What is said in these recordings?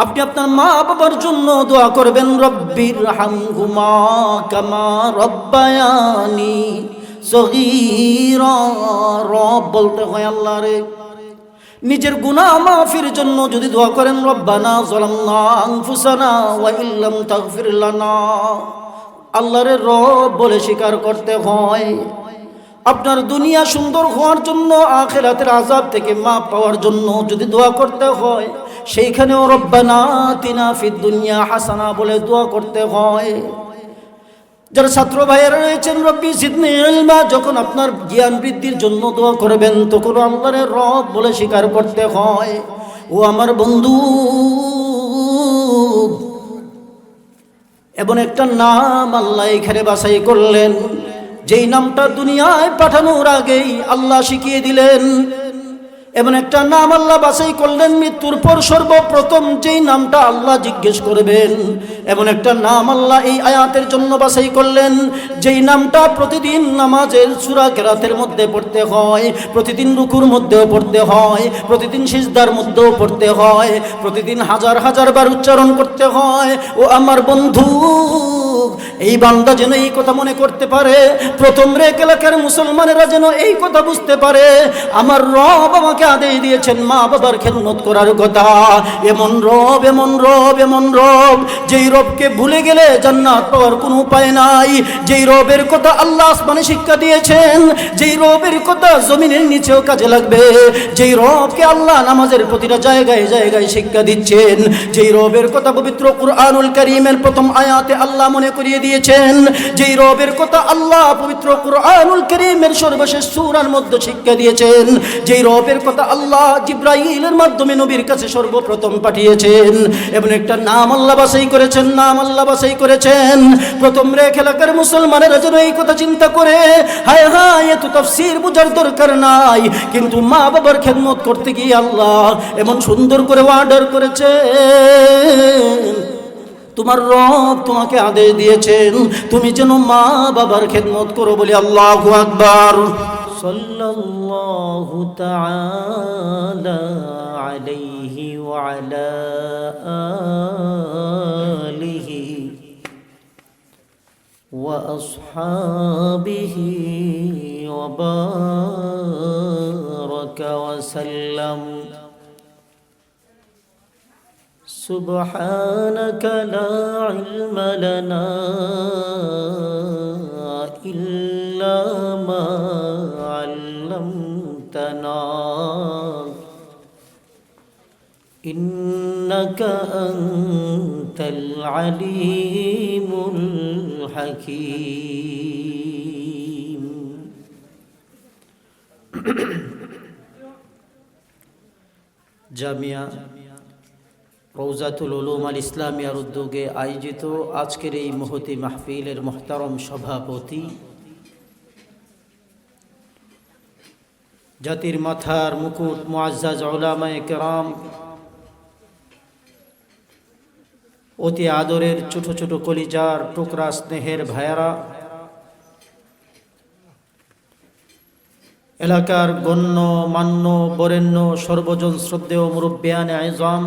আপনি আপনার মা বাবার জন্য দোয়া করবেন, রব্বির হামহুমা কামা রব্বায়ানি সগীরা। রব বলতে হয় আল্লাহ রে। নিজের গুনাহ মাফির জন্য যদি দোয়া করেন, রব্বানা যালামনা আনফুসানা ওয়া ইল্লাম তাগফির লানা, আল্লাহরে রব বলে স্বীকার করতে হয়। আপনার দুনিয়া সুন্দর হওয়ার জন্য, আখিরাতের আযাব থেকে মাপ পাওয়ার জন্য যদি দোয়া করতে হয়, সেইখানেও রব্বানা আতিনা ফিদ দুনিয়া হাসানা বলে দোয়া করতে হয়। যারা ছাত্র ভাইয়েরা রয়েছেন, রব্বি জিদনি ইলমা, যখন আপনার জ্ঞান বৃদ্ধির জন্য দোয়া করবেন তখন আল্লাহরে রব বলে স্বীকার করতে হয়। ও আমার বন্ধু, এমন একটা নাম আল্লাহ এখানে বাছাই করলেন, যেই নামটা দুনিয়ায় পাঠানোর আগেই আল্লাহ শিখিয়ে দিলেন। এমন একটা নাম আল্লাহ বাছাই করলেন, মৃত্যুর পর সর্বপ্রথম যেই নামটা আল্লাহ জিজ্ঞেস করবেন, এমন একটা নাম আল্লাহ এই আয়াতের জন্য বাছাই করলেন, যেই নামটা প্রতিদিন নামাজের সূরা কেরাতের মধ্যে পড়তে হয়, প্রতিদিন রুকুর মধ্যেও পড়তে হয়, প্রতিদিন সিজদার মধ্যেও পড়তে হয়, প্রতিদিন হাজার হাজার বার উচ্চারণ করতে হয়। ও আমার বন্ধু, এই বান্দা যেন এই কথা মনে করতে পারে, প্রথম রেক এলাকার মুসলমানেরা যেন এই কথা বুঝতে পারে, আমার রব আমাকে আদেশ দিয়েছেন মা বাবার খেদমত করার কথা। এমন রব, এমন রব, এমন রব, যেই রবকে ভুলে গেলে জান্নাত পাওয়ার কোনো উপায় নাই, যেই রবের কথা আল্লাহ আসমানে শিক্ষা দিয়েছেন, যেই রবের কথা জমিনের নিচেও কাজে লাগবে, যেই রবকে আল্লাহ নামাজের প্রতিটা জায়গায় জায়গায় শিক্ষা দিচ্ছেন, যেই রবের কথা পবিত্র কুরআনুল কারীমের প্রথম আয়াতে আল্লাহ মনে করিয়ে দিয়েছেন, যেই রবের কথা আল্লাহ পবিত্র কুরআনুল কারীমের সর্বশেষ সূরার মধ্যে শিক্ষা দিয়েছেন, যেই রবের কথা আল্লাহ জিবরাইলের মাধ্যমে নবীর কাছে সর্বপ্রথম পাঠিয়েছেন। এমন একটা নাম আল্লাহ বাছাই করেছেন, নাম আল্লাহ বাছাই করেছেন। প্রথম রেখ এলাকার মুসলমানেরা যেন এই কথা চিন্তা করে, হায় হায়, এত তাফসীর বোঝার দরকার নাই, কিন্তু মা বাবার খেদমত করতে গিয়ে আল্লাহ এমন সুন্দর করে অর্ডার করেছেন, তোমার রব তোমাকে আদেশ দিয়েছেন তুমি যেন মা বাবার খেদমত করো বলে। আল্লাহু আকবার। সাল্লাল্লাহু তাআলা আলাইহি ওয়া আলা আলিহি ওয়া আসহাবিহি ওয়া বারাকা ওয়া সাল্লাম। سبحانك لا علم لنا إلا ما علمتنا إنك أنت العليم الحكيم। জামিয়া রওজাতুল উলুম আল ইসলামিয়ার উদ্যোগে আয়োজিত আজকের এই মহতি মাহফিলের মুহতারম সভাপতি, জাতির মাথার মুকুট মুআজ্জাজ উলামায়ে কেরাম, অতি আদরের ছোট ছোট কলিজার টুকরা স্নেহের ভাইয়ারা, এলাকার গণ্য মান্য বরেণ্য সর্বজন শ্রদ্ধেয় মুরব্বিয়ানে আযম,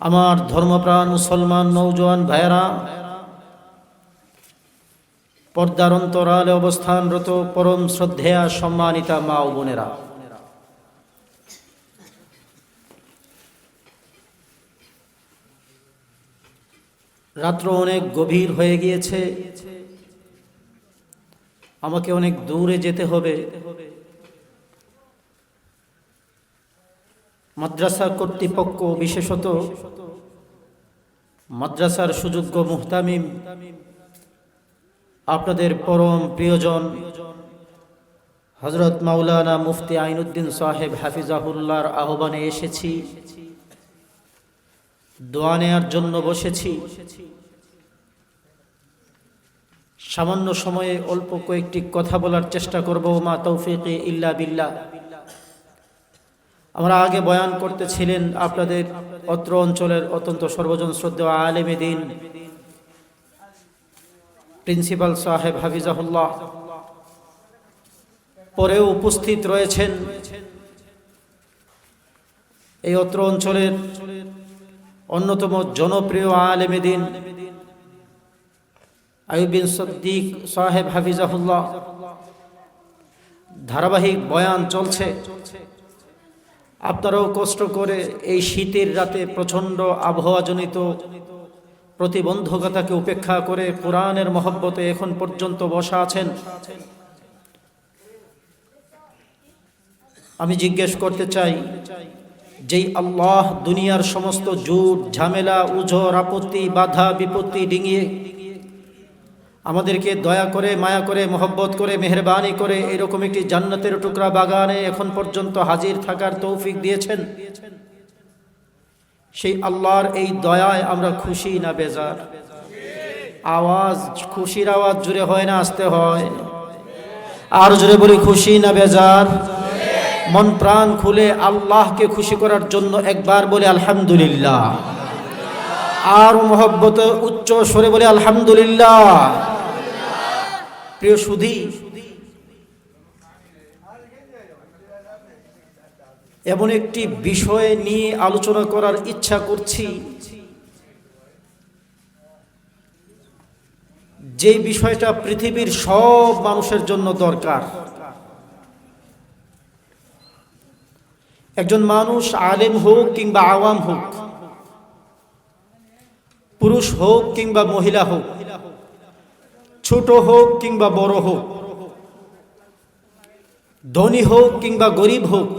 আমার ধর্মপ্রাণ মুসলমান নওজোয়ান ভাইয়েরা, পর্দার অন্তরালে অবস্থানরত পরম শ্রদ্ধেয়া সম্মানিতা মা ও বোনেরা, রাত্র অনেক গভীর হয়ে গিয়েছে, আমাকে অনেক দূরে যেতে হবে। মাদ্রাসা কর্তৃপক্ষ, বিশেষত মাদ্রাসার সুযোগ্য মুহতামিম, আপনাদের পরম প্রিয়জন হযরত মাওলানা মুফতি আইনউদ্দিন সাহেব হাফিজাহুল্লাহর আহ্বানে এসেছি, দোয়া নেয়ার জন্য বসেছি। সামান্য সময়ে অল্প কয়েকটি কথা বলার চেষ্টা করব। মা তৌফিকি ইল্লা বিল্লাহ। আমরা আগে বয়ান করতেছিলেন আপনাদের অত্র অঞ্চলের অত্যন্ত সর্বজন শ্রদ্ধেয় আলেমে দ্বীন প্রিন্সিপাল সাহেব হাফিজাহুল্লাহ, পরেও উপস্থিত রয়েছেন এই অত্র অঞ্চলের অন্যতম জনপ্রিয় আলেমে দ্বীন আইয়ুব বিন সিদ্দিক সাহেব হাফিজাহুল্লাহ ধারাবাহিক বয়ান চলছে। আপনারাও কষ্ট করে এই শীতের রাতে প্রচণ্ড আবহাওয়াজনিত প্রতিবন্ধকতাকে উপেক্ষা করে কোরআনের মহব্বতে এখন পর্যন্ত বসা আছেন। আমি জিজ্ঞেস করতে চাই, যেই আল্লাহ দুনিয়ার সমস্ত জুট ঝামেলা উজর আপত্তি বাধা বিপত্তি ডিঙিয়ে আমাদেরকে দয়া করে মায়া করে মহব্বত করে মেহেরবানি করে এরকম একটি জান্নাতের টুকরা বাগানে এখন পর্যন্ত হাজির থাকার তৌফিক দিয়েছেন, সেই আল্লাহর এই দয়ায় আমরা খুশি না বেজার? আওয়াজ, খুশির আওয়াজ জোরে হয় না আস্তে হয়? আর জোরে বলি, খুশি না বেজার? মন প্রাণ খুলে আল্লাহকে খুশি করার জন্য একবার বলে আলহামদুলিল্লাহ। আর মহব্বত উচ্চ স্বরে বলে আলহামদুলিল্লাহ। প্রিয় সুধী, এমন একটি বিষয় নিয়ে আলোচনা করার ইচ্ছা করছি যে বিষয়টা পৃথিবীর সব মানুষের জন্য দরকার। একজন মানুষ আলেম হোক কিংবা আওয়াম হোক, পুরুষ হোক কিংবা মহিলা হোক, ছোট হোক কিংবা বড় হোক, ধনী হোক কিংবা গরিব হোক,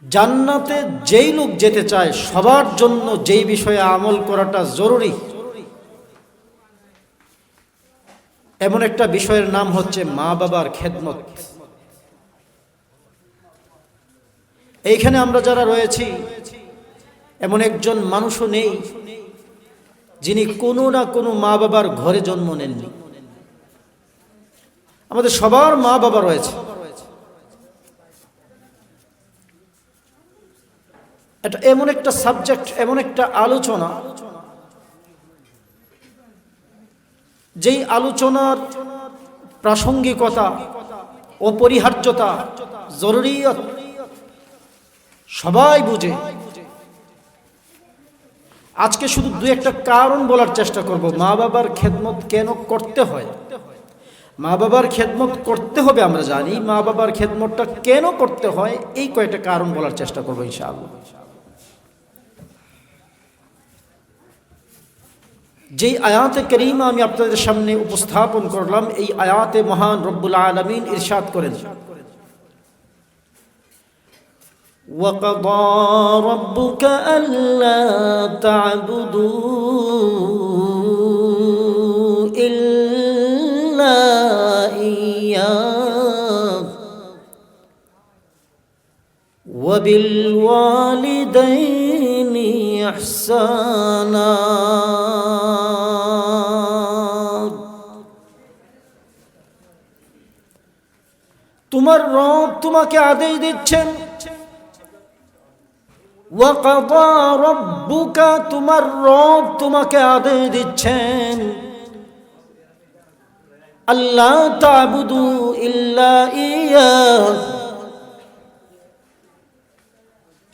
জান্নাতে যেই লোক যেতে চায় সবার জন্য যেই বিষয়ে আমল করাটা জরুরি, এমন একটা বিষয়ের নাম হচ্ছে মা বাবার খেদমত। এইখানে আমরা যারা রয়েছি এমন একজন মানুষও নেই যিনি কোনো না কোনো মা বাবার ঘরে জন্ম নেননি। আমাদের সবার মা বাবা রয়েছে। এটা এমন একটা সাবজেক্ট, এমন একটা আলোচনা, যেই আলোচনার প্রাসঙ্গিকতা, অপরিহার্যতা, জরুরিয়ত সবাই বুঝে। আজকে শুধু দুই একটা কারণ বলার চেষ্টা করব। মা বাবার খেদমত কেন করতে হয়? মা বাবার খেদমত করতে হবে আমরা জানি, মা বাবার খেদমতটা কেন করতে হয় এই কয়েকটা কারণ বলার চেষ্টা করব ইনশাআল্লাহ। যেই আয়াতে কারীমা আমি আপনাদের সামনে উপস্থাপন করলাম, এই আয়াতে মহান রব্বুল আলামিন ইরশাদ করেন, وَقَضَى رَبُّكَ أَلَّا تَعْبُدُوا إِلَّا إِيَّاهُ وَبِالْوَالِدَيْنِ إِحْسَانًا। তোমার রব তোমাকে আদেশ দিচ্ছেন, ওয়াকাদা রব্বুকা, তোমার রব তোমাকে আদেশ দিচ্ছেন, আল্লাহ তা'বুদু ইল্লা ইয়্যাহু,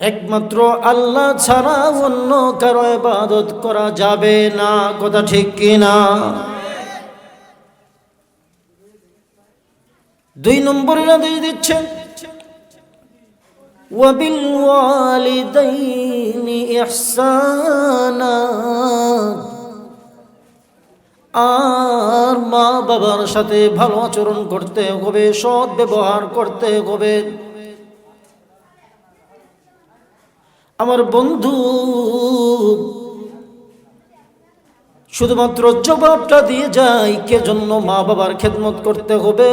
একমাত্র আল্লাহ ছাড়া অন্য কারো ইবাদত করা যাবে না। কথা ঠিক কিনা? দুই নম্বরে আদেশ দিচ্ছেন, وَبِالْوَالِدَيْنِ إِحْسَانًا, আর মা বাবার সাথে ভালো আচরণ করতে হবে, সৎ ব্যবহার করতে হবে। আমার বন্ধু, শুধুমাত্র জবাবটা দিয়ে যায় কে জন্য মা বাবার খেদমত করতে হবে।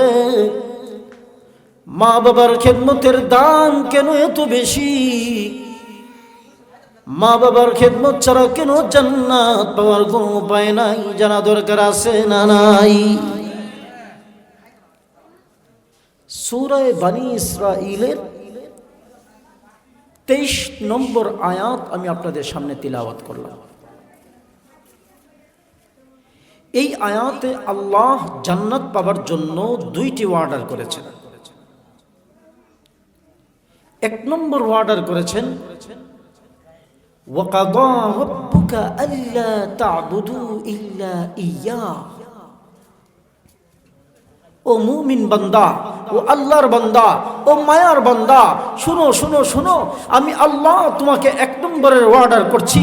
মা বাবার খেদমতের দাম কেন এত বেশি? মা বাবার খেদমত ছাড়া কেন জান্নাত পাওয়ার কোনো উপায় নাই? জানা দরকার আছে না নাই? সূরা বনী ইসরাঈলের 23 নম্বর আয়াত আমি আপনাদের সামনে তিলাওয়াত করলাম। এই আয়াতে আল্লাহ জান্নাত পাওয়ার জন্য দুইটি অর্ডার করেছেন। এক নম্বর অর্ডার করেছেন, ওয়াকাদা রাব্বুকা আল্লা তা'বুদু ইল্লা ইয়্যাহ। ও মুমিন বান্দা, ও আল্লাহর বান্দা, ও মায়ার বান্দা, শুনো শুনো শুনো, আমি আল্লাহ তোমাকে এক নম্বরের অর্ডার করছি,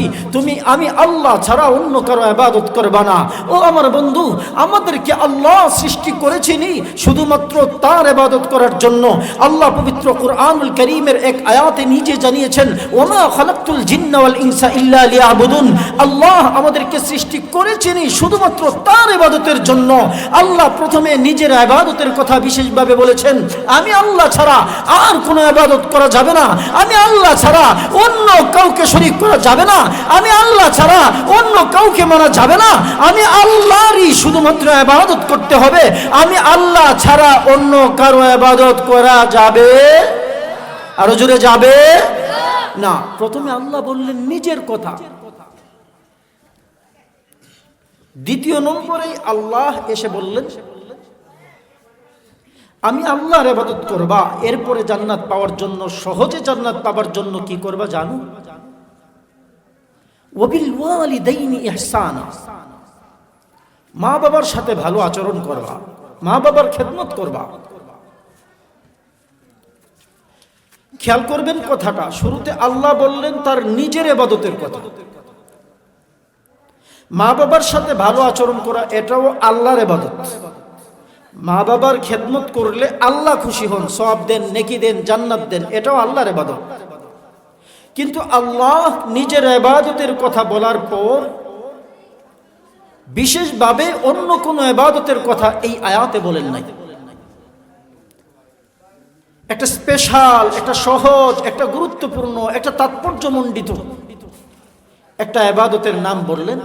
আমি আল্লাহ ছাড়া অন্য কারো ইবাদত করবা না। ও আমার বন্ধু, আমাদেরকে আল্লাহ সৃষ্টি করেছেনই শুধুমাত্র তার ইবাদত করার জন্য। আল্লাহ পবিত্র কুরআনুল কারীমের এক আয়াতে নিজে জানিয়েছেন, ওমা খালাকতুল জিন্না ওয়াল ইনসা ইল্লা লিয়াবুদুন। আল্লাহ আমাদেরকে সৃষ্টি করেছেনই শুধুমাত্র তার ইবাদতের জন্য। আল্লাহ প্রথমে নিজের ইবাদতের কথা বিশেষভাবে বলেছেন, আমি আল্লাহ ছাড়া আর কোনো ইবাদত করা যাবে না, আমি আল্লাহ ছাড়া অন্য কাউকে শরীক করা যাবে না, আমি আল্লাহ ছাড়া অন্য কাউকে মানা যাবে না, আমি আল্লাহরই শুধুমাত্র ইবাদত করতে হবে, আমি আল্লাহ ছাড়া অন্য কারো ইবাদত করা যাবে, আরো জোরে যাবে না। প্রথমে আল্লাহ বললেন নিজের কথা। দ্বিতীয় নম্বরে আল্লাহ এসে বললেন, আমি আল্লাহর ইবাদত করবা। এরপরে জান্নাত পাওয়ার জন্য, সহজে জান্নাত পাওয়ার জন্য কি করবা জানো? ওয়াবিল ওয়ালিদাইনি ইহসানা, মা বাবার সাথে ভালো আচরণ করবা, মা বাবার খেদমত করবা। খেয়াল করবেন কথাটা, শুরুতে আল্লাহ বললেন তার নিজের ইবাদতের কথা। মা বাবার সাথে ভালো আচরণ করা এটাও আল্লাহর ইবাদত। মা বাবার খেদমত করলে আল্লাহ খুশি হন, সওয়াব দেন, নেকি দেন, জান্নাত দেন, এটাও আল্লাহর ইবাদত। কিন্তু আল্লাহ নিজের ইবাদতের কথা বলার পর বিশেষভাবে অন্য কোনো ইবাদতের কথা এই আয়াতে বলেন নাই। একটা স্পেশাল, একটা সহজ, একটা গুরুত্বপূর্ণ, একটা তাৎপর্যমণ্ডিত একটা ইবাদতের নাম বললেন,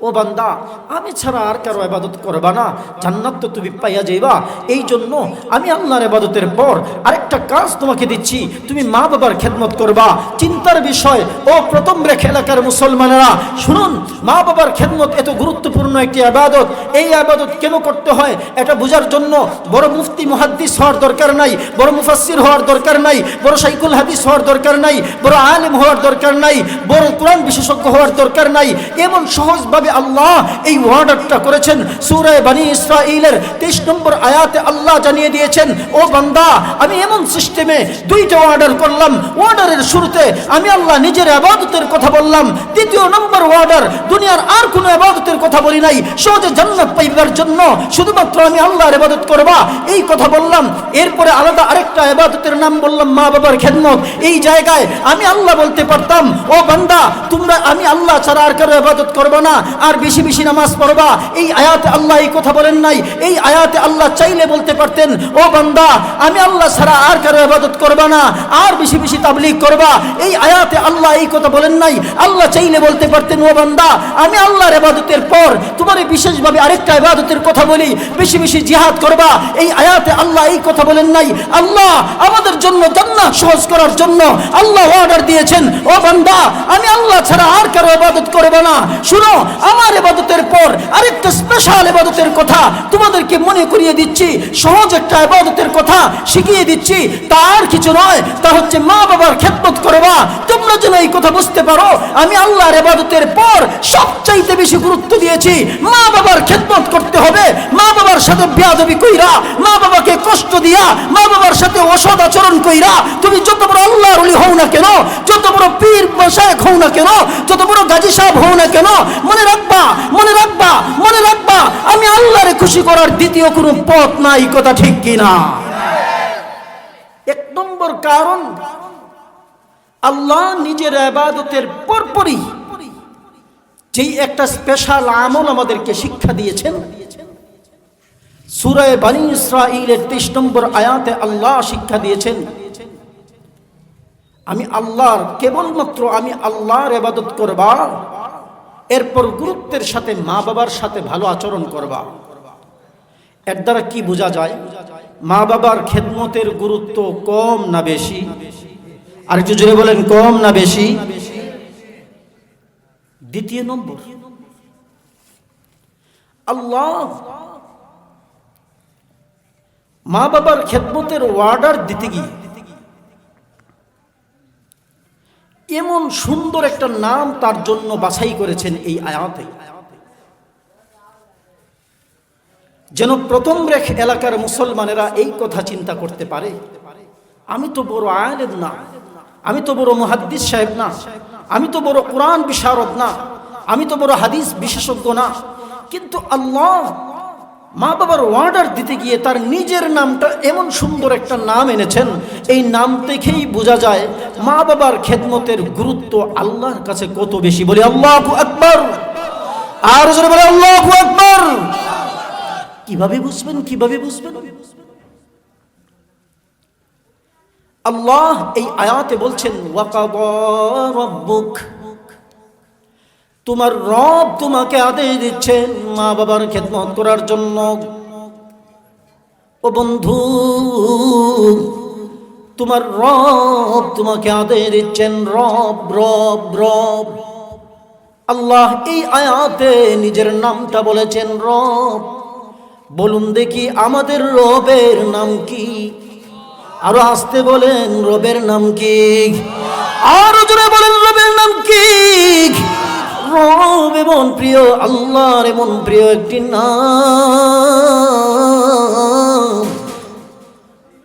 ও বান্দা, আমি ছাড়া আর কারো ইবাদত করবা না, জান্নাত তো তুমি পাইয়া যাইবা। এই জন্য আমি আল্লাহর ইবাদতের পর আরেকটা কাজ তোমাকে দিচ্ছি, তুমি মা বাবার খেদমত করবা। চিন্তার বিষয়, ও প্রথম রেখা এলাকার মুসলমানেরা শুনুন, মা বাবার খেদমত এত গুরুত্বপূর্ণ একটি ইবাদত। এই ইবাদত কেন করতে হয় এটা বোঝার জন্য বড় মুফতি মুহাদ্দিস হওয়ার দরকার নাই, বড় মুফাসসির হওয়ার দরকার নাই, বড় শাইখুল হাদিস হওয়ার দরকার নাই, বড় আলেম হওয়ার দরকার নাই, বড় কোরআন বিশেষজ্ঞ হওয়ার দরকার নাই। এমন সহজভাবে আল্লাহ এই অর্ডারটা করেছেন। সূরা বনী ইসরাঈলের 23 নম্বর আয়াতে আল্লাহ জানিয়ে দিয়েছেন, ও বান্দা, আমি এমন সিস্টেমে দুইটা অর্ডার করলাম। অর্ডারের শুরুতে আমি আল্লাহ নিজের ইবাদতের কথা বললাম, দ্বিতীয় নম্বর অর্ডার দুনিয়ার আর কোনো ইবাদতের কথা বলি নাই, সহজে জান্নাত পাইবার জন্য শুধুমাত্র আমি আল্লাহর ইবাদত করবা এই কথা বললাম। এরপরে আলাদা আরেকটা ইবাদতের নাম বললাম মা বাবার খেদমত। এই জায়গায় আমি আল্লাহ বলতে পারতাম, ও বান্দা, তোমরা আমি আল্লাহ ছাড়া আর কারো ইবাদত করবা না, আর বেশি বেশি নামাজ পড়বা। এই আয়াতে আল্লাহ এই কথা বলেন নাই। এই আয়াতে আল্লাহ চাইলে বলতে পারতেন, ও বান্দা, আমি আল্লাহ ছাড়া আর কারো ইবাদত করবা না, আর বেশি বেশি তাবলীগ করবা। এই আয়াতে আল্লাহ এই কথা বলেন নাই। আল্লাহ চাইলে বলতে পারতেন, ও বান্দা, আমি আল্লাহর ইবাদতের পর তোমার বিশেষভাবে আরেকটা ইবাদতের কথা বলি, বেশি বেশি জিহাদ করবা। এই আয়াতে আল্লাহ এই কথা বলেন নাই। আল্লাহ আমাদের জন্য জান্নাত সহজ করার জন্য আল্লাহ অর্ডার দিয়েছেন, ও বান্দা, আমি আল্লাহ ছাড়া আর কারো ইবাদত করব না। শুনো, আমার ইবাদতের পর আরেকটা স্পেশাল ইবাদতের কথা তোমাদেরকে মনে করিয়ে দিচ্ছি, সহজ একটা ইবাদতের কথা শিখিয়ে দিচ্ছি। তার কিছু নয়, তা হচ্ছে মা বাবার খেদমত করবা। তোমরা যেন এই কথা বুঝতে পারো, আমি আল্লাহর ইবাদতের পর সবচাইতে বেশি গুরুত্ব দিয়েছি মা বাবার খেদমত করতে হবে। মা বাবার সাথে বেয়াদবি কইরা, মা বাবাকে কষ্ট দিয়া, মা বাবার সাথে অসৎ আচরণ কইরা তুমি যত বড় আল্লাহর ওলি হও না কেন, যত বড় পীর শায়েখ হও না কেন, যত বড় গাজী সাহেব হও না কেন, মনে রাখবা, মনে রাখবা, মনে রাখবা, আমি আল্লাহরে খুশি করার দ্বিতীয় কোনো পথ নাই। কথা ঠিক কিনা? এক নম্বর কারণ, আল্লাহ নিজের ইবাদতের পরপরই যেই একটা স্পেশাল আমল আমাদেরকে শিক্ষা দিয়েছেন, সূরা বনী ইসরাঈলের 23 নম্বর আয়াতে আল্লাহ শিক্ষা দিয়েছেন, আমি আল্লাহর, কেবলমাত্র আমি আল্লাহর ইবাদত করবা, এরপর গুরুত্বের সাথে মা বাবার সাথে ভালো আচরণ করবা। এর দ্বারা কি বোঝা যায়? মা বাবার খেদমতের গুরুত্ব কম না বেশি? আর একটু জোরে বলেন, কম না বেশি? দ্বিতীয় নম্বর, আল্লাহ মা বাবার খেদমতের অর্ডার দিতে গিয়ে এমন সুন্দর একটা নাম তার জন্য বাছাই করেছেন এই আয়াতে, যেন প্রথম এলাকার মুসলমানেরা এই কথা চিন্তা করতে পারে, আমি তো বড় আলেম না, আমি তো বড় মুহাদ্দিস সাহেব না, আমি তো বড় কোরআন বিশারদ না, আমি তো বড় হাদিস বিশেষজ্ঞ না, কিন্তু আল্লাহ মা বাবার অর্ডার দিতে গিয়ে তার নিজের নামটা এমন সুন্দর একটা নাম এনেছেন, এই নাম দেখেই বোঝা যায় মা বাবার খেদমতের গুরুত্ব আল্লাহর কাছে কত বেশি। বলি আল্লাহু আকবার, আর জোরে বলে আল্লাহু আকবার। কিভাবে বুঝবেন, কিভাবে বুঝবেন? আল্লাহ এই আয়াতে বলছেন ওয়াকাদা রাব্বুক, তোমার রব তোমাকে আদেশ দিচ্ছেন মা বাবার খেদমত করার জন্য। ও বন্ধু, তোমার রব তোমাকে আদেশ দিচ্ছেন, রব রব রব। আল্লাহ এই আয়াতে নিজের নামটা বলেছেন রব। বলুন দেখি আমাদের রবের নাম কি? আরো আসতে বলেন রবের নাম কি? আরো জোরে বলেন রবের নাম কি? রব এমন প্রিয়, আল্লাহর এমন প্রিয় একটি নাম,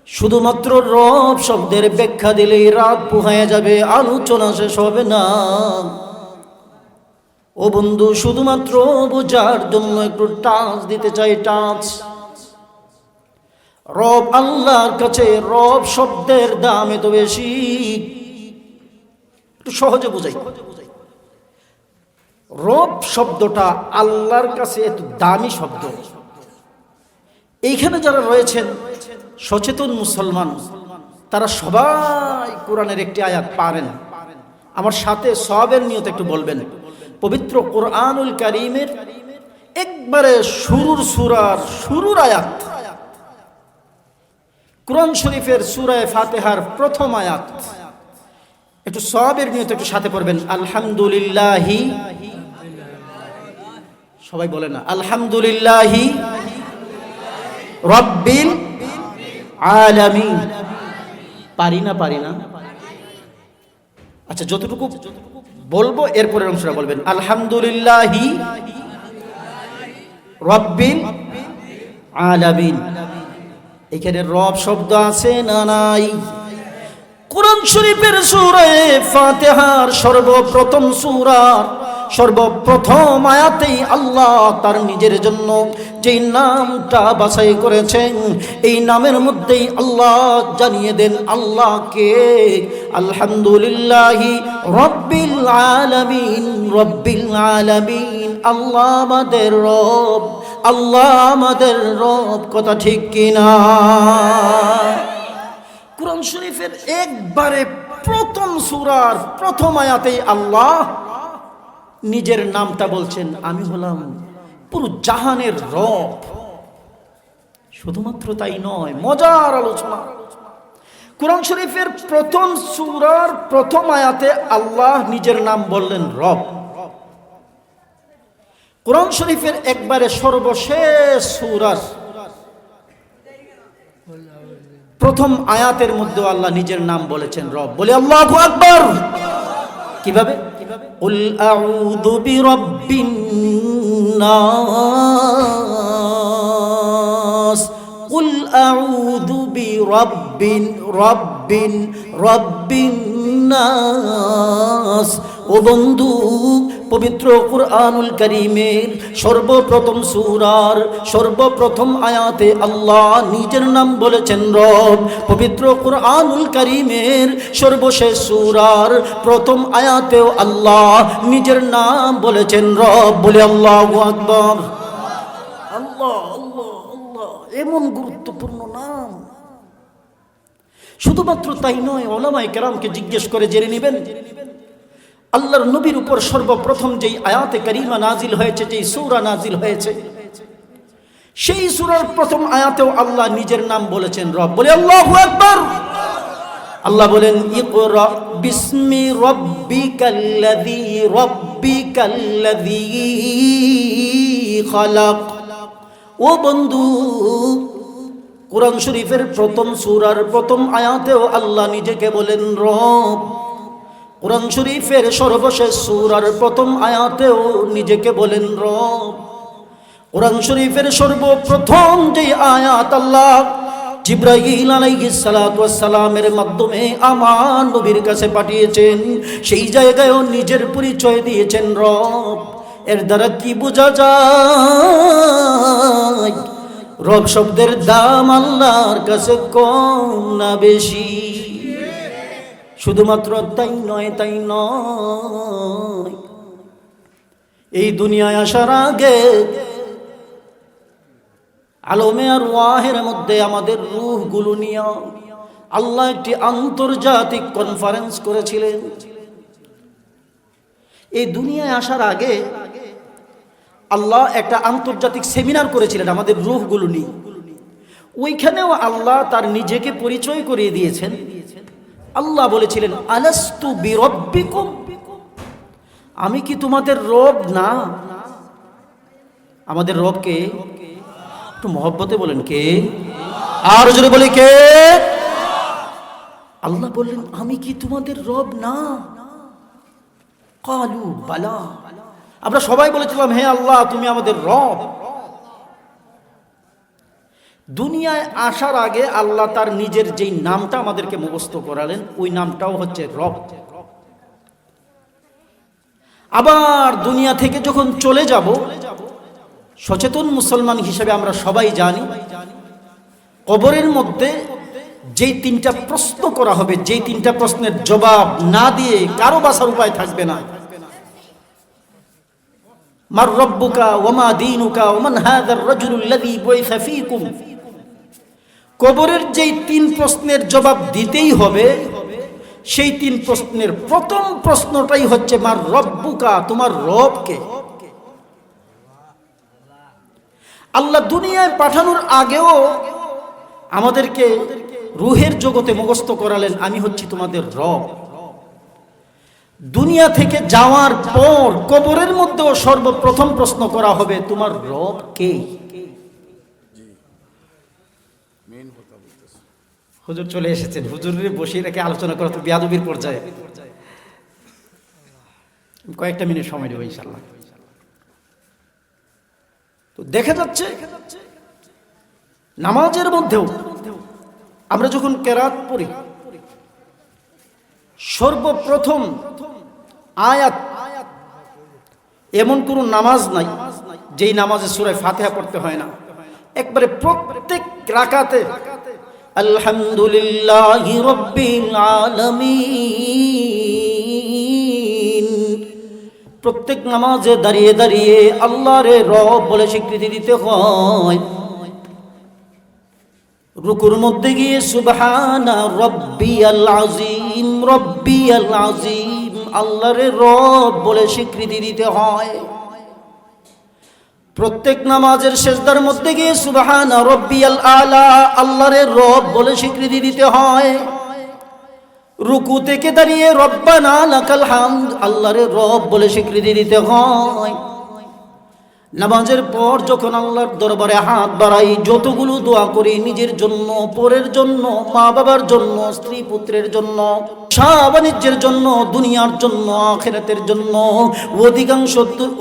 শুধুমাত্র রব শব্দের ব্যাখ্যা দিলেই রাত পোহায়া যাবে, আলোচনা শেষ হবে না। ও বন্ধু, শুধুমাত্র বোঝার জন্য একটু টাচ দিতে চাই, টাচ। রব আল্লাহর কাছে রব শব্দের দাম এত বেশি, একটু সহজে বুঝাই। রব শব্দটা আল্লাহর কাছে এত দামি শব্দ। এইখানে যারা রয়েছেন সচেতন মুসলমান, তারা সবাই কোরআনের একটি আয়াত পারেন। আমার সাথে সওয়াবের নিয়তে একটু বলবেন, পবিত্র কোরআনুল কারীমের একবারে শুরুর সূরার শুরুর আয়াত, কোরআন শরীফের সূরা ফাতিহার প্রথম আয়াত, একটু সওয়াবের নিয়তে একটু সাথে পড়বেন। আলহামদুলিল্লাহি, সবাই বলে না আলহামদুলিল্লাহি রাব্বিল আলামিন। পারি না, পারি না। আচ্ছা, যতটুকু বলবো এরপরের অংশটা বলবেন। আলহামদুলিল্লাহি রাব্বিল আলামিন। এখানে রব শব্দ আছে না নাই? কোরআন শরীফের সূরা ফাতিহার সর্বপ্রথম সূরার সর্বপ্রথম আয়াতেই আল্লাহ তার নিজের জন্য যেই নামটা বাছাই করেছেন, এই নামের মধ্যেই আল্লাহ জানিয়ে দেন আল্লাহকে। আলহামদুলিল্লাহি রাব্বিল আলামিন, রাব্বিল আলামিন। আল্লাহ আমাদের রব, আল্লাহ আমাদের রব। কথা ঠিক কিনা? কোরআন শরীফের একবারে প্রথম সূরার প্রথম আয়াতেই আল্লাহ নিজের নামটা বলছেন, আমি হলাম পুরো জাহানের রব। শুধুমাত্র তাই নয়, মজার আলোচনা। কোরআন শরীফের প্রথম সূরার প্রথম আয়াতে আল্লাহ নিজের নাম বললেন রব। কোরআন শরীফের একবারে সর্বশেষ সূরার প্রথম আয়াতের মধ্যে আল্লাহ নিজের নাম বলেছেন রব। বলে আল্লাহু আকবার। কিভাবে? কুল আউযু বিরাব্বিন নাস, কুল আউযু বিরাব্বিন নাস। ও বন্ধু, পবিত্র কুরআনুল কারীমের সর্বপ্রথম সূরার সর্বপ্রথম আয়াতে আল্লাহ নিজের নাম বলেছেন রব। পবিত্র কুরআনুল কারীমের সর্বশেষ সূরার প্রথম আয়াতেও আল্লাহ নিজের নাম বলেছেন রব। বলে আল্লাহু আকবার। আল্লাহ আল্লাহ আল্লাহ, এমন গুরুত্বপূর্ণ নাম। শুধুমাত্র তাই নয়, উলামায়ে কেরামকে জিজ্ঞেস করে জেনে নেবেন, আল্লাহর নবীর উপর সর্বপ্রথম যেই আয়াতে কারিমা নাজিল হয়েছে, যেই সূরা নাজিল হয়েছে, সেই সূরার প্রথম আয়াতেও আল্লাহ নিজের নাম বলেছেন রব। বলে আল্লাহু আকবার। আল্লাহ বলেন ইকরা বিসমি রাব্বিকাল্লাযী খালাক। ও বন্ধু, কোরআন শরীফের প্রথম সূরার প্রথম আয়াতেও আল্লাহ নিজেকে বলেন রব। কোরআন শরীফের সর্বশেষ সূরার প্রথম আয়াতেও নিজেকে বলেন রব। কোরআন শরীফের সর্বপ্রথম যে আয়াত আল্লাহ জিবরাইল আলাইহিস সালাতু ওয়াস সালামের মাধ্যমে আমার নবীর কাছে পাঠিয়েছেন, সেই জায়গায়ও নিজের পরিচয় দিয়েছেন রব। এর দ্বারা কি বোঝা যায়? রব শব্দের দাম আল্লাহর কাছে কম না বেশি? শুধুমাত্র তাই নয়, এই দুনিয়ায় আসার আগে আলমে আর ওয়াহের মধ্যে আমাদের রূহগুলো নিয়ে আল্লাহ একটি আন্তর্জাতিক কনফারেন্স করেছিলেন। এই দুনিয়ায় আসার আগে আল্লাহ একটা আন্তর্জাতিক সেমিনার করেছিলেন আমাদের রূহগুলো নিয়ে। ওইখানেও আল্লাহ তার নিজেকে পরিচয় করিয়ে দিয়েছেন। আল্লাহ বলেছিলেন, আলাস্তু বিরব্বিকুম, আমি কি তোমাদের রব না? আমাদের রব কে? একটু মহব্বতে বলেন কে? আর জোরে বলে কে? আল্লাহ বললেন, আমি কি তোমাদের রব না? কালু বালা, আমরা সবাই বলেছিলাম হে আল্লাহ তুমি আমাদের রব। দুনিয়ায় আসার আগে আল্লাহ তার নিজের যেই নামটা আমাদেরকে মুখস্থ করালেন, ওই নামটাও হচ্ছে রব। আবার দুনিয়া থেকে যখন চলে যাব, সচেতন মুসলমান হিসেবে আমরা সবাই জানি কবরের মধ্যে যেই তিনটা প্রশ্ন করা হবে, যেই তিনটা প্রশ্নের জবাব না দিয়ে কারো বাঁচার উপায় থাকবে না। মার রব্বুকা ওমা দীনুকা ওমান হাযার রাজুলুল্লাযী বুইসা ফীকুম। কবরের যেই তিন প্রশ্নের জবাব দিতেই হবে, সেই তিন প্রশ্নের প্রথম প্রশ্নটাই হচ্ছে মার রব্বুকা, তোমার রব কে? আল্লাহ দুনিয়ায় পাঠানোর আগেও আমাদেরকে রূহের জগতে মুখস্থ করালেন, আমি হচ্ছি তোমাদের রব। দুনিয়া থেকে যাওয়ার পর কবরের মধ্যেও সর্বপ্রথম প্রশ্ন করা হবে, তোমার রব কে? হুজুর চলে এসেছেন, হুজুরের বসিয়ে রেখে আলোচনা করা তো বেয়াদবির পর্যায়ে। কয়েকটা মিনিট সময় দেবো ইনশাআল্লাহ। তো দেখা যাচ্ছে নামাজের মধ্যেও আমরা যখন কেরাত পড়ি, সর্বপ্রথম আয়াত, এমন কোন নামাজ নাই যেই নামাজে সূরা ফাতিহা পড়তে হয় না। একবারে প্রত্যেক রাকাতে আলহামদুলিল্লাহি রাব্বিল আলামিন, প্রত্যেক নামাজে দাঁড়িয়ে দাঁড়িয়ে আল্লাহরে রব বলে স্বীকৃতি দিতে হয়। রুকুর মধ্যে গিয়ে সুবহানা রব্বিয়াল আযীম, রব্বিয়াল আযীম, আল্লাহরে রব বলে স্বীকৃতি দিতে হয়। প্রত্যেক নামাজের সিজদার মধ্যে গিয়ে সুবহানা রব্বিয়াল আলা, আল্লাহরে রব বলে স্বীকৃতি দিতে হয়। রুকু থেকে দাঁড়িয়ে রব্বানা লাকাল হামদ, আল্লাহরে রব বলে স্বীকৃতি দিতে হয়। নামাজের পর যখন আল্লাহর দরবারে হাত বাড়াই, যতগুলো দোয়া করি নিজের জন্য, পরের জন্য, মা বাবার জন্য, স্ত্রী পুত্রের জন্য, ব্যবসা বাণিজ্যের জন্য, দুনিয়ার জন্য, আখিরাতের জন্য,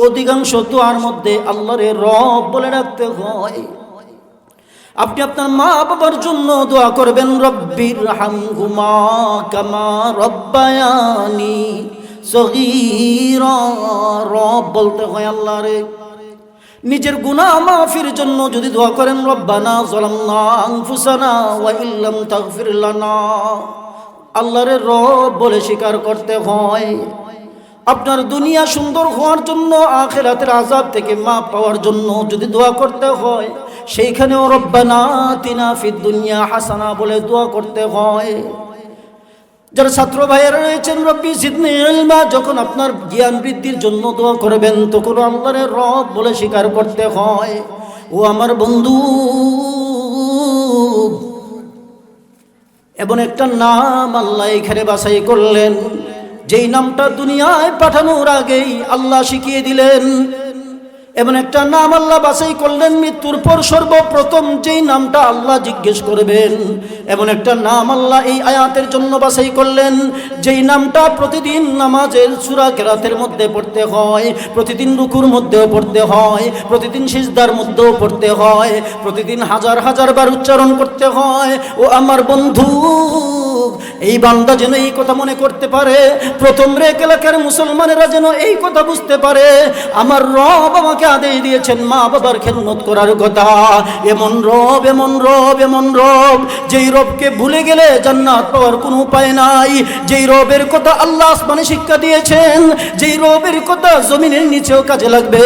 অধিকাংশ দোয়ার মধ্যে আল্লাহরে রব বলে রাখতে হয়। আপনি আপনার মা বাবার জন্য দোয়া করবেন, রব্বির হামহুমা কামা রব্বায়ানি সগীরা, রব বলতে হয় আল্লাহরে। নিজের গুনাহ মাফির জন্য যদি দোয়া করেন, রব্বানা যালামনা আনফুসানা ওয়া ইল্লাম তাগফির লানা, আল্লাহরে রব বলে স্বীকার করতে হয়। আপনার দুনিয়া সুন্দর হওয়ার জন্য, আখিরাতের আযাব থেকে মাপ পাওয়ার জন্য যদি দোয়া করতে হয়, সেইখানেও রব্বানা আতিনা ফিদ দুনিয়া হাসানা বলে দোয়া করতে হয়। যারা ছাত্র ভাইয়েরা রয়েছেন, রব্বি জিদনি ইলমা, যখন আপনার জ্ঞান বৃদ্ধির জন্য দোয়া করবেন, তখন আল্লাহরে রব বলে স্বীকার করতে হয়। ও আমার বন্ধু, এমন একটা নাম আল্লাহ এখানে বাছাই করলেন, যেই নামটা দুনিয়ায় পাঠানোর আগেই আল্লাহ শিখিয়ে দিলেন। এমন একটা নাম আল্লাহ বাছাই করলেন, মৃত্যুর পর সর্বপ্রথম যেই নামটা আল্লাহ জিজ্ঞেস করবেন, এমন একটা নাম আল্লাহ এই আয়াতের জন্য বাছাই করলেন, যেই নামটা প্রতিদিন নামাজের সূরা কেরাতের মধ্যে পড়তে হয়, প্রতিদিন রুকুর মধ্যেও পড়তে হয়, প্রতিদিন সিজদার মধ্যেও পড়তে হয়, প্রতিদিন হাজার হাজার বার উচ্চারণ করতে হয়। ও আমার বন্ধু, এই বান্দা যেন এই কথা মনে করতে পারে, প্রথম রেক এলাকার মুসলমানেরা যেন এই কথা বুঝতে পারে, আমার রব আমাকে আদেশ দিয়েছেন মা বাবার খেদমত করার কথা। এমন রব, এমন রব, এমন রব, যেই রবকে ভুলে গেলে জান্নাত পাওয়ার কোনো উপায় নাই, যেই রবের কথা আল্লাহ আসমানে শিক্ষা দিয়েছেন, যেই রবের কথা জমিনের নিচেও কাজে লাগবে,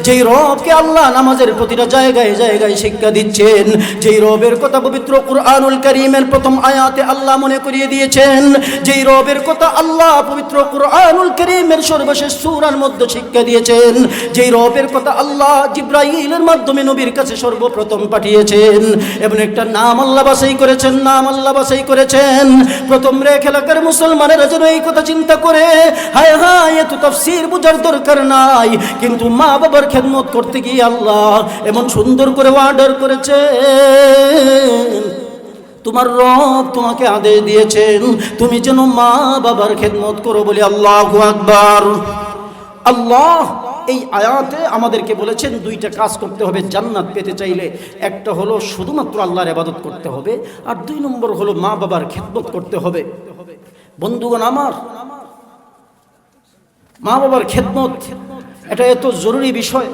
যেই রবকে আল্লাহ নামাজের প্রতিটা জায়গায় জায়গায় শিক্ষা দিচ্ছেন, যেই রবের কথা পবিত্র কুরআনুল কারীমের প্রথম আয়াতে আল্লাহ মনে করিয়ে দিয়েছেন, যেই রবের কথা আল্লাহ পবিত্র কুরআনুল কারীমের সর্বশেষ সূরার মধ্যে শিক্ষা দিয়েছেন, যেই রবের কথা আল্লাহ জিবরাইলের মাধ্যমে নবীর কাছে সর্বপ্রথম পাঠিয়েছেন, এবং একটা নাম আল্লাহ বাছাই করেছেন, নাম আল্লাহ বাছাই করেছেন। প্রথম রেখ এলাকার মুসলমানেরা যেন এই কথা চিন্তা করে, হায় হায় এত তাফসীর বোঝার দরকার নাই, কিন্তু মা বাবার খেদমত করতে গিয়ে আল্লাহ এমন সুন্দর করে অর্ডার করেছেন, তোমার রব তোমাকে আদেশ দিয়েছেন তুমি যেন মা বাবার খেদমত করো বলে। আল্লাহু আকবার। আল্লাহ এই আয়াতে আমাদেরকে বলেছেন দুইটা কাজ করতে হবে জান্নাত পেতে চাইলে। একটা হলো শুধুমাত্র আল্লাহর ইবাদত করতে হবে, আর দুই নম্বর হলো মা বাবার খেদমত করতে হবে। বন্ধুগণ আমার, মা বাবার খেদমত এটা এত জরুরি বিষয়,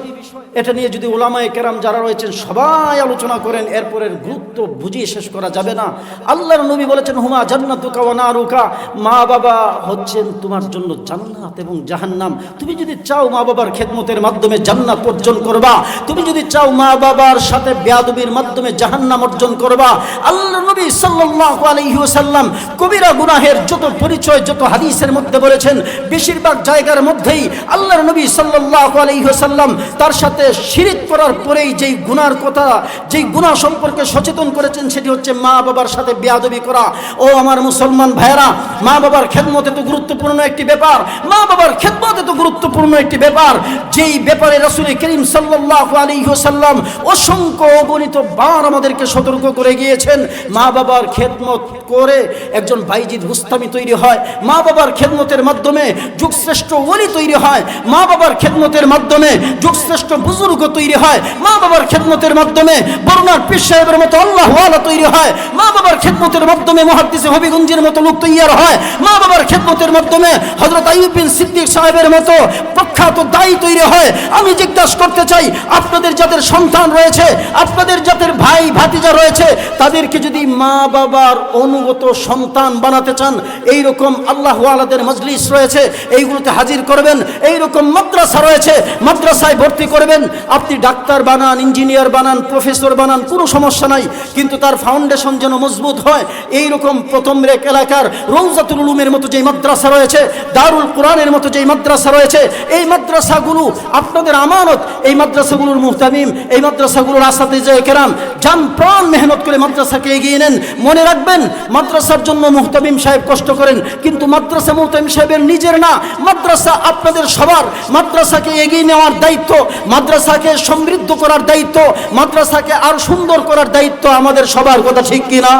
এটা নিয়ে যদি উলামায়ে কেরাম যারা রয়েছেন সবাই আলোচনা করেন, এরপরের গুরুত্ব বুঝিয়ে শেষ করা যাবে না। আল্লাহর নবী বলেছেন হুমা জান্নাতুকা ওয়া নারুকা, মা বাবা হচ্ছেন তোমার জন্য জান্নাত এবং জাহান্নাম। তুমি যদি চাও মা বাবার খেদমতের মাধ্যমে জান্নাত অর্জন করবা, তুমি যদি চাও মা বাবার সাথে বেয়াদবির মাধ্যমে জাহান্নাম অর্জন করবা, আল্লাহর নবী সাল্লাল্লাহু আলাইহি ওয়াসাল্লাম কবিরা গুনাহের যত পরিচয় যত হাদিসের মধ্যে বলেছেন, বেশিরভাগ জায়গার মধ্যেই আল্লাহর নবী সাল্লাল্লাহু আলাইহি ওয়াসাল্লাম তার সাথে শিরিক করার পরেই যেই গুনার কথা, যেই গুনাহ সম্পর্কে সচেতন করেছেন, সেটি হচ্ছে মা বাবার সাথে বেয়াদবি করা। ও আমার মুসলমান ভাইরা, মা বাবার খেদমত এত গুরুত্বপূর্ণ একটি ব্যাপার, মা বাবার খেদমত এত গুরুত্বপূর্ণ একটি ব্যাপার, যেই ব্যাপারে রাসূল করিম সাল্লাল্লাহু আলাইহি ওয়াসাল্লাম অসংখ্য অগণিত বার আমাদেরকে সতর্ক করে গিয়েছেন। মা বাবার খেদমত করে একজন বাইজিদ বুস্তামি তৈরি হয়, মা বাবার খেদমতের মাধ্যমে যুগশ্রেষ্ঠ ওলি তৈরি হয়, মা বাবার খেদমতের মাধ্যমে যুগশ্রেষ্ঠ বুজুর্গ তৈরি হয়, মা বাবার খেদমতের মাধ্যমে বরনার পীর সাহেবের মতো আল্লাহওয়ালা তৈরি হয়, মা বাবার খেদমতের মাধ্যমে মুহাদ্দিস হবিগঞ্জের মতো লোক তৈরি হয়, মা বাবার খেদমতের মাধ্যমে হযরত আইয়ুব বিন সিদ্দিক সাহেবের মতো প্রখ্যাত দায়ী তৈরি হয়। আমি জিজ্ঞাসা করতে চাই, আপনাদের যাদের সন্তান রয়েছে, আপনাদের যাদের ভাই ভাতিজা রয়েছে, তাদেরকে যদি মা বাবার অনুগত সন্তান বানাতে চান, এই রকম আল্লাহওয়ালাদের মজলিস রয়েছে, এইগুলোতে হাজির করবেন। এই রকম মাদ্রাসা রয়েছে, মাদ্রাসায় ভর্তি করবেন। আপনি ডাক্তার বানান, ইঞ্জিনিয়ার বানান, প্রফেসর বানান, কোনো সমস্যা নাই, কিন্তু তার ফাউন্ডেশন যেন মজবুত হয়। এই রকম প্রথম রেক এলাকার রওজাতুল উলুমের মতো যেই মাদ্রাসা রয়েছে, দারুল কোরআনের মতো যেই মাদ্রাসা রয়েছে, এই মাদ্রাসাগুলো আপনাদের আমানত। এই মাদ্রাসাগুলোর মুহতামিম, এই মাদ্রাসাগুলোর আসাতিজে কেরাম জান প্রাণ মেহনত করে মাদ্রাসাকে এগিয়ে নেন। মনে রাখবেন, মাদ্রাসার জন্য মুহতামিম সাহেব কষ্ট করেন, কিন্তু মাদ্রাসা মুহতামিম সাহেবের নিজের না, মাদ্রাসা আপনাদের সবার। মাদ্রাসাকে এগিয়ে নেওয়ার দায়িত্ব, মাদ্রাসাকে সমৃদ্ধ করার দায়িত্ব, মাদ্রাসাকে আর সুন্দর করার দায়িত্ব আমাদের সবার। কথা ঠিক কিনা?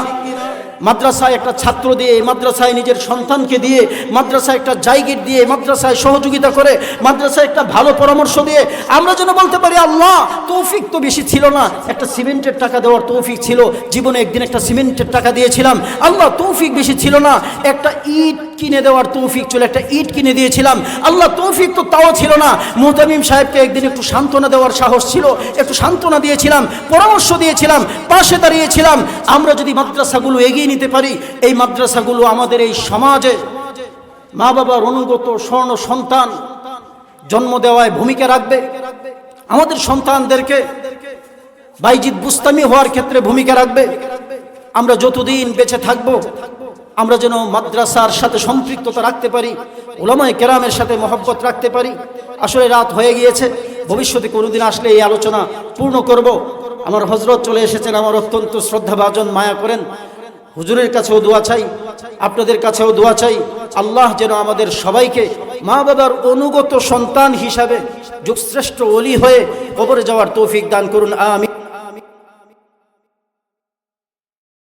মাদ্রাসায় একটা ছাত্র দিয়ে, মাদ্রাসায় নিজের সন্তানকে দিয়ে, মাদ্রাসায় একটা জায়গা দিয়ে, মাদ্রাসায় সহযোগিতা করে, মাদ্রাসায় একটা ভালো পরামর্শ দিয়ে আমরা যেন বলতে পারি আল্লাহ তৌফিক তো বেশি ছিল না, একটা সিমেন্টের টাকা দেওয়ার তৌফিক ছিল, জীবনে একদিন একটা সিমেন্টের টাকা দিয়েছিলাম, আল্লাহ তৌফিক বেশি ছিল না, একটা ইট কিনে দেওয়ার তৌফিক ছিল, একটা ইট কিনে দিয়েছিলাম, আল্লাহ তৌফিক তো তাও ছিল না। মুহতামিম সাহেবকে একদিন একটু সান্ত্বনা দেওয়ার সাহস ছিল, একটু সান্ত্বনা দিয়েছিলাম, পরামর্শ দিয়েছিলাম, পাশে দাঁড়িয়েছিলাম। আমরা যদি মাদ্রাসাগুলো এগিয়ে নিতে পারি, এই মাদ্রাসাগুলো আমাদের এই সমাজে মা বাবার অনুগত স্বর্ণ সন্তান জন্ম দেওয়ায় ভূমিকা রাখবে, আমাদের সন্তানদেরকে বাইজিদ বুস্তামি হওয়ার ক্ষেত্রে ভূমিকা রাখবে। আমরা যতদিন বেঁচে থাকব, আমরা যেন মাদ্রাসার সাথে সম্পৃক্ততা রাখতে পারি, উলামায়ে কেরামের সাথে মহব্বত রাখতে পারি। আসলে রাত হয়ে গিয়েছে, ভবিষ্যতে কোনোদিন আসলে এই আলোচনা পূর্ণ করব। আমার হযরত চলে এসেছেন, আমার অত্যন্ত শ্রদ্ধাভাজন, মায়া করেন। হুজুরের কাছেও দোয়া চাই, আপনাদের কাছেও দোয়া চাই, আল্লাহ যেন আমাদের সবাইকে মা বাবার অনুগত সন্তান হিসাবে যুগশ্রেষ্ঠ ওলি হয়ে কবরে যাওয়ার তৌফিক দান করুন, আমিন।